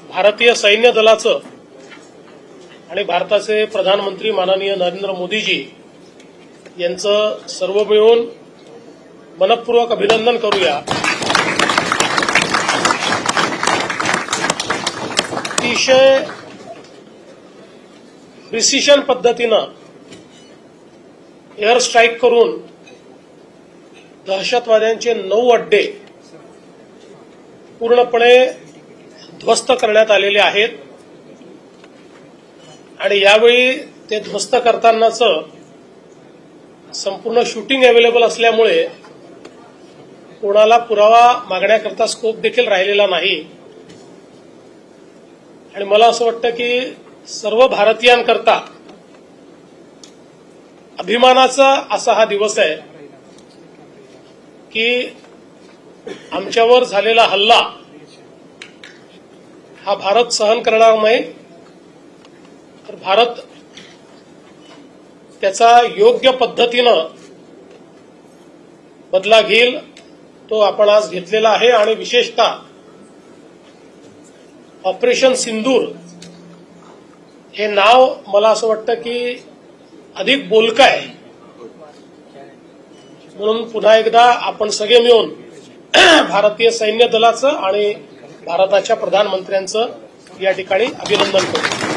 भारतीय सैन्य दलाचं आणि भारताचे प्रधानमंत्री माननीय नरेंद्र मोदीजी यांचं सर्व मिळून मनपूर्वक अभिनंदन करूया। अतिशय प्रिसिशन पद्धतीनं एअर स्ट्राईक करून दहशतवाद्यांचे 9 अड्डे पूर्णपणे ध्वस्त करण्यात आलेले आहेत आणि यावेळी ते ध्वस्त करतानाचं संपूर्ण शूटिंग अवेलेबल असल्यामुळे कोणाला पुरावा मागण्याकरता स्कोप देखील राहिलेला नाही आणि मला असं वाटतं की सर्व भारतीयांकरता अभिमानाचा असा हा दिवस आहे की आमच्यावर झालेला हल्ला हा भारत सहन करणार नाही, तर भारत त्याचा योग्य पद्धतीनं बदला घेईल, तो आपण आज घेतलेला आहे। आणि विशेषतः ऑपरेशन सिंदूर हे नाव मला असं वाटतं की अधिक बोलकं आहे, म्हणून पुन्हा एकदा आपण सगळे मिळून भारतीय सैन्य दलाचं आणि भारताच्या प्रधानमंत्र्यांचं या ठिकाणी अभिनंदन करू।